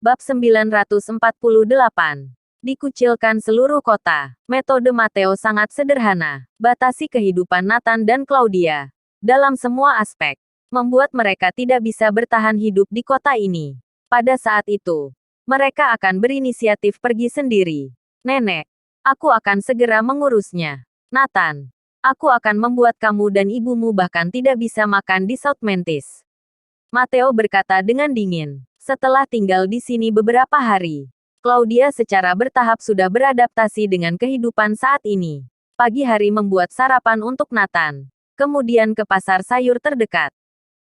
Bab 948. Dikucilkan seluruh kota. Metode Matteo sangat sederhana. Batasi kehidupan Nathan dan Claudia. Dalam semua aspek. Membuat mereka tidak bisa bertahan hidup di kota ini. Pada saat itu, mereka akan berinisiatif pergi sendiri. Nenek, aku akan segera mengurusnya. Nathan, aku akan membuat kamu dan ibumu bahkan tidak bisa makan di South Mantis. Matteo berkata dengan dingin. Setelah tinggal di sini beberapa hari, Claudia secara bertahap sudah beradaptasi dengan kehidupan saat ini. Pagi hari membuat sarapan untuk Nathan. Kemudian ke pasar sayur terdekat.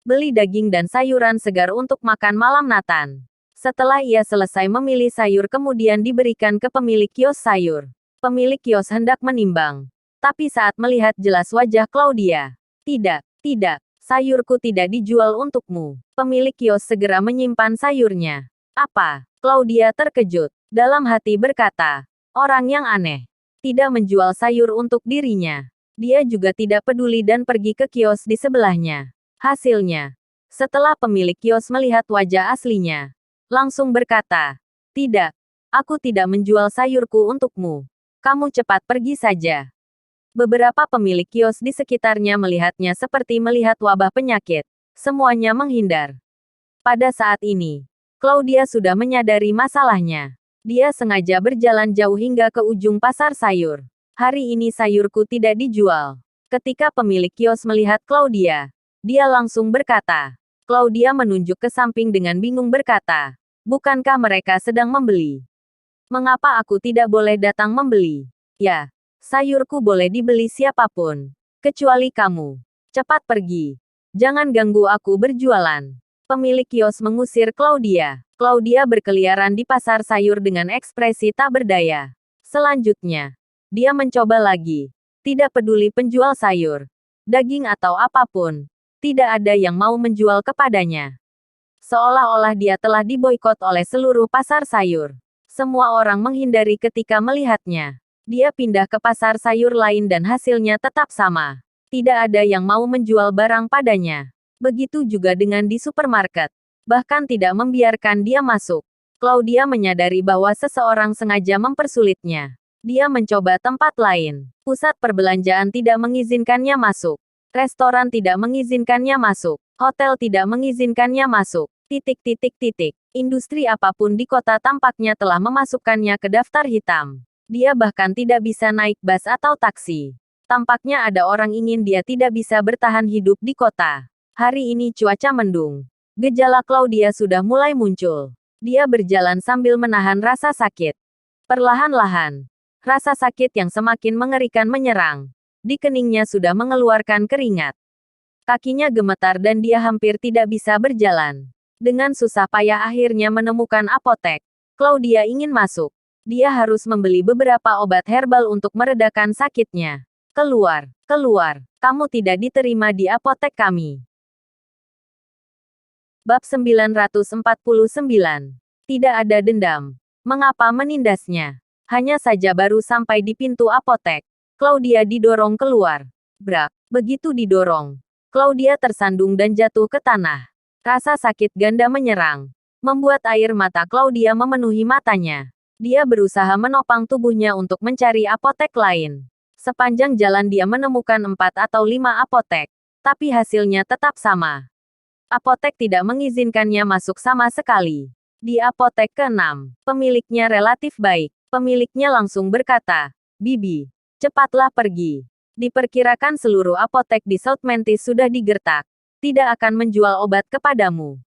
Beli daging dan sayuran segar untuk makan malam Nathan. Setelah ia selesai memilih sayur kemudian diberikan ke pemilik kios sayur. Pemilik kios hendak menimbang. Tapi saat melihat jelas wajah Claudia. Tidak. Sayurku tidak dijual untukmu. Pemilik kios segera menyimpan sayurnya. Apa? Claudia terkejut. Dalam hati berkata, orang yang aneh. Tidak menjual sayur untuk dirinya. Dia juga tidak peduli dan pergi ke kios di sebelahnya. Hasilnya, setelah pemilik kios melihat wajah aslinya, langsung berkata, tidak, aku tidak menjual sayurku untukmu. Kamu cepat pergi saja. Beberapa pemilik kios di sekitarnya melihatnya seperti melihat wabah penyakit. Semuanya menghindar. Pada saat ini, Claudia sudah menyadari masalahnya. Dia sengaja berjalan jauh hingga ke ujung pasar sayur. Hari ini sayurku tidak dijual. Ketika pemilik kios melihat Claudia, dia langsung berkata. Claudia menunjuk ke samping dengan bingung berkata, bukankah mereka sedang membeli? Mengapa aku tidak boleh datang membeli? Ya. Sayurku boleh dibeli siapapun. Kecuali kamu. Cepat pergi. Jangan ganggu aku berjualan. Pemilik kios mengusir Claudia. Claudia berkeliaran di pasar sayur dengan ekspresi tak berdaya. Selanjutnya, dia mencoba lagi. Tidak peduli penjual sayur, daging atau apapun. Tidak ada yang mau menjual kepadanya. Seolah-olah dia telah diboikot oleh seluruh pasar sayur. Semua orang menghindari ketika melihatnya. Dia pindah ke pasar sayur lain dan hasilnya tetap sama. Tidak ada yang mau menjual barang padanya. Begitu juga dengan di supermarket. Bahkan tidak membiarkan dia masuk. Claudia menyadari bahwa seseorang sengaja mempersulitnya. Dia mencoba tempat lain. Pusat perbelanjaan tidak mengizinkannya masuk. Restoran tidak mengizinkannya masuk. Hotel tidak mengizinkannya masuk. Industri apapun di kota tampaknya telah memasukkannya ke daftar hitam. Dia bahkan tidak bisa naik bus atau taksi. Tampaknya ada orang ingin dia tidak bisa bertahan hidup di kota. Hari ini cuaca mendung. Gejala Claudia sudah mulai muncul. Dia berjalan sambil menahan rasa sakit. Perlahan-lahan, rasa sakit yang semakin mengerikan menyerang. Di keningnya sudah mengeluarkan keringat. Kakinya gemetar dan dia hampir tidak bisa berjalan. Dengan susah payah akhirnya menemukan apotek. Claudia ingin masuk. Dia harus membeli beberapa obat herbal untuk meredakan sakitnya. Keluar. Kamu tidak diterima di apotek kami. Bab 949. Tidak ada dendam. Mengapa menindasnya? Hanya saja baru sampai di pintu apotek. Claudia didorong keluar. Brak. Begitu didorong, Claudia tersandung dan jatuh ke tanah. Rasa sakit ganda menyerang. Membuat air mata Claudia memenuhi matanya. Dia berusaha menopang tubuhnya untuk mencari apotek lain. Sepanjang jalan dia menemukan 4 atau 5 apotek. Tapi hasilnya tetap sama. Apotek tidak mengizinkannya masuk sama sekali. Di apotek ke-6, pemiliknya relatif baik. Pemiliknya langsung berkata, Bibi, cepatlah pergi. Diperkirakan seluruh apotek di South Mantis sudah digertak. Tidak akan menjual obat kepadamu.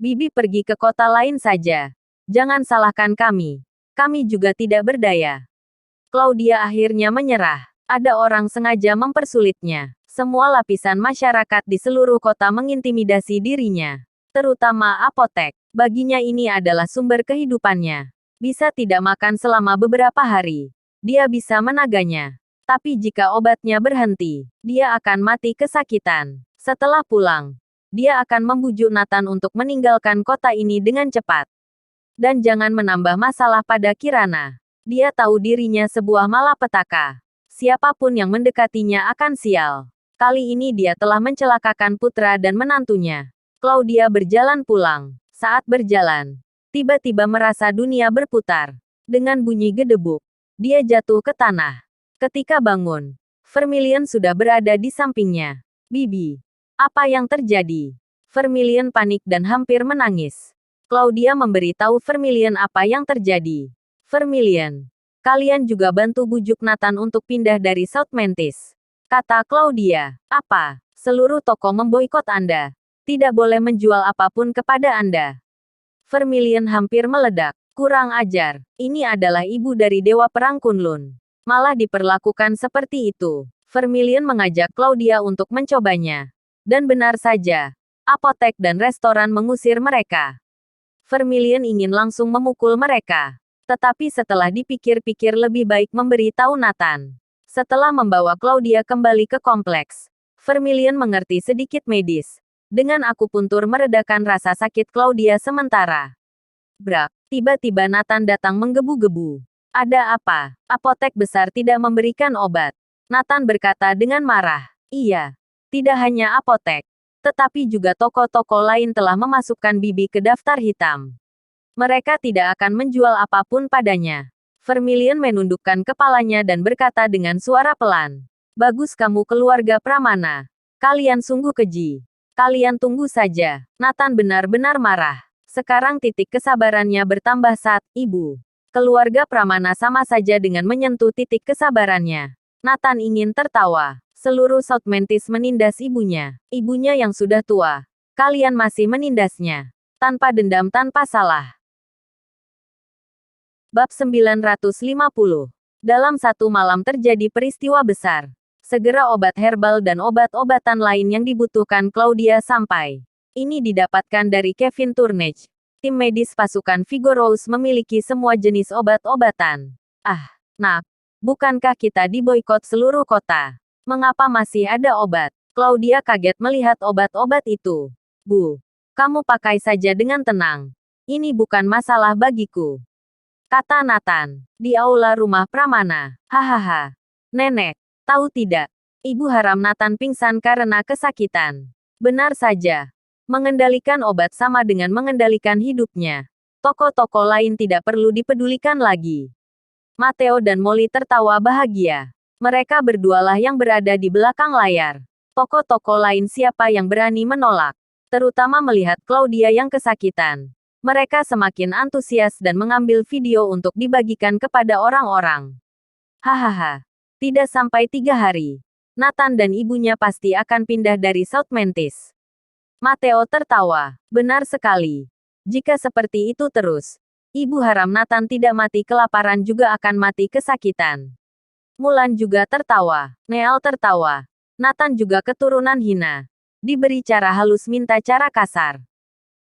Bibi pergi ke kota lain saja. Jangan salahkan kami. Kami juga tidak berdaya. Claudia akhirnya menyerah. Ada orang sengaja mempersulitnya. Semua lapisan masyarakat di seluruh kota mengintimidasi dirinya. Terutama apotek. Baginya ini adalah sumber kehidupannya. Bisa tidak makan selama beberapa hari. Dia bisa menaganya. Tapi jika obatnya berhenti, dia akan mati kesakitan. Setelah pulang, dia akan membujuk Nathan untuk meninggalkan kota ini dengan cepat. Dan jangan menambah masalah pada Kirana. Dia tahu dirinya sebuah malapetaka. Siapapun yang mendekatinya akan sial. Kali ini dia telah mencelakakan putra dan menantunya. Claudia berjalan pulang. Saat berjalan, tiba-tiba merasa dunia berputar. Dengan bunyi gedebuk, dia jatuh ke tanah. Ketika bangun, Vermilion sudah berada di sampingnya. Bibi, apa yang terjadi? Vermilion panik dan hampir menangis. Claudia memberitahu Vermilion apa yang terjadi. Vermilion, kalian juga bantu bujuk Nathan untuk pindah dari South Mantis. Kata Claudia, apa? Seluruh toko memboikot Anda. Tidak boleh menjual apapun kepada Anda. Vermilion hampir meledak. Kurang ajar. Ini adalah ibu dari Dewa Perang Kunlun. Malah diperlakukan seperti itu. Vermilion mengajak Claudia untuk mencobanya. Dan benar saja, apotek dan restoran mengusir mereka. Vermilion ingin langsung memukul mereka. Tetapi setelah dipikir-pikir lebih baik memberi tahu Nathan. Setelah membawa Claudia kembali ke kompleks, Vermilion mengerti sedikit medis. Dengan akupuntur meredakan rasa sakit Claudia sementara. Brak, tiba-tiba Nathan datang menggebu-gebu. Ada apa? Apotek besar tidak memberikan obat. Nathan berkata dengan marah. Iya, tidak hanya apotek, tetapi juga toko-toko lain telah memasukkan Bibi ke daftar hitam. Mereka tidak akan menjual apapun padanya. Vermilion menundukkan kepalanya dan berkata dengan suara pelan. Bagus kamu keluarga Pramana. Kalian sungguh keji. Kalian tunggu saja. Nathan benar-benar marah. Sekarang titik kesabarannya bertambah saat, Ibu. Keluarga Pramana sama saja dengan menyentuh titik kesabarannya. Nathan ingin tertawa. Seluruh South Mantis menindas ibunya. Ibunya yang sudah tua. Kalian masih menindasnya. Tanpa dendam tanpa salah. Bab 950. Dalam satu malam terjadi peristiwa besar. Segera obat herbal dan obat-obatan lain yang dibutuhkan Claudia sampai. Ini didapatkan dari Kevin Turnage. Tim medis pasukan Vigorous memiliki semua jenis obat-obatan. Ah, nak, bukankah kita diboikot seluruh kota? Mengapa masih ada obat? Claudia kaget melihat obat-obat itu. Bu, kamu pakai saja dengan tenang. Ini bukan masalah bagiku. Kata Nathan, di aula rumah Pramana. Hahaha. Nenek, tahu tidak? Ibu haram Nathan pingsan karena kesakitan. Benar saja. Mengendalikan obat sama dengan mengendalikan hidupnya. Toko-toko lain tidak perlu dipedulikan lagi. Matteo dan Molly tertawa bahagia. Mereka berdualah yang berada di belakang layar. Toko-toko lain siapa yang berani menolak. Terutama melihat Claudia yang kesakitan. Mereka semakin antusias dan mengambil video untuk dibagikan kepada orang-orang. Hahaha. Tidak sampai 3 hari. Nathan dan ibunya pasti akan pindah dari South Mantis. Matteo tertawa. Benar sekali. Jika seperti itu terus, ibu haram Nathan tidak mati kelaparan juga akan mati kesakitan. Mulan juga tertawa. Neal tertawa. Nathan juga keturunan hina. Diberi cara halus minta cara kasar.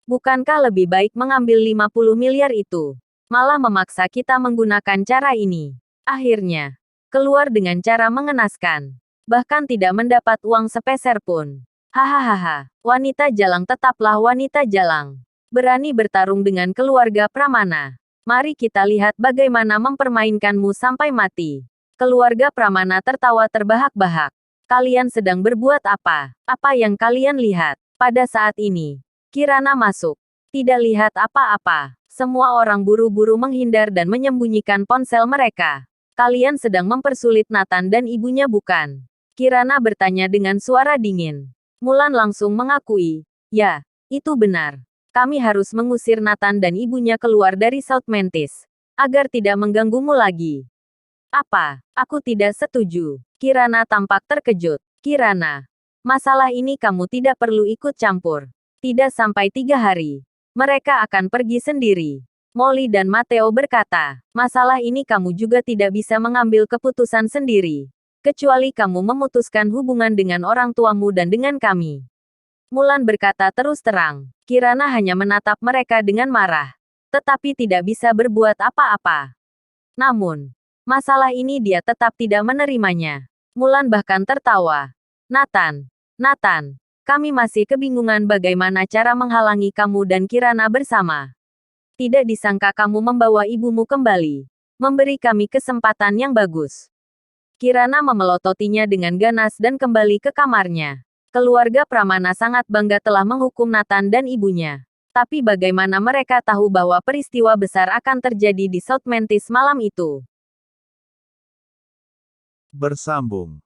Bukankah lebih baik mengambil 50 miliar itu? Malah memaksa kita menggunakan cara ini. Akhirnya, keluar dengan cara mengenaskan. Bahkan tidak mendapat uang sepeser pun. Hahaha, wanita jalang tetaplah wanita jalang. Berani bertarung dengan keluarga Pramana. Mari kita lihat bagaimana mempermainkanmu sampai mati. Keluarga Pramana tertawa terbahak-bahak. Kalian sedang berbuat apa? Apa yang kalian lihat? Pada saat ini, Kirana masuk. Tidak lihat apa-apa. Semua orang buru-buru menghindar dan menyembunyikan ponsel mereka. Kalian sedang mempersulit Nathan dan ibunya bukan? Kirana bertanya dengan suara dingin. Mulan langsung mengakui. Ya, itu benar. Kami harus mengusir Nathan dan ibunya keluar dari South Mantis. Agar tidak mengganggumu lagi. Apa? Aku tidak setuju. Kirana tampak terkejut. Kirana. Masalah ini kamu tidak perlu ikut campur. Tidak sampai 3 hari. Mereka akan pergi sendiri. Molly dan Matteo berkata, masalah ini kamu juga tidak bisa mengambil keputusan sendiri. Kecuali kamu memutuskan hubungan dengan orang tuamu dan dengan kami. Mulan berkata terus terang. Kirana hanya menatap mereka dengan marah. Tetapi tidak bisa berbuat apa-apa. Namun, masalah ini dia tetap tidak menerimanya. Mulan bahkan tertawa. Nathan, kami masih kebingungan bagaimana cara menghalangi kamu dan Kirana bersama. Tidak disangka kamu membawa ibumu kembali. Memberi kami kesempatan yang bagus. Kirana memelototinya dengan ganas dan kembali ke kamarnya. Keluarga Pramana sangat bangga telah menghukum Nathan dan ibunya. Tapi bagaimana mereka tahu bahwa peristiwa besar akan terjadi di South Mantis malam itu? Bersambung.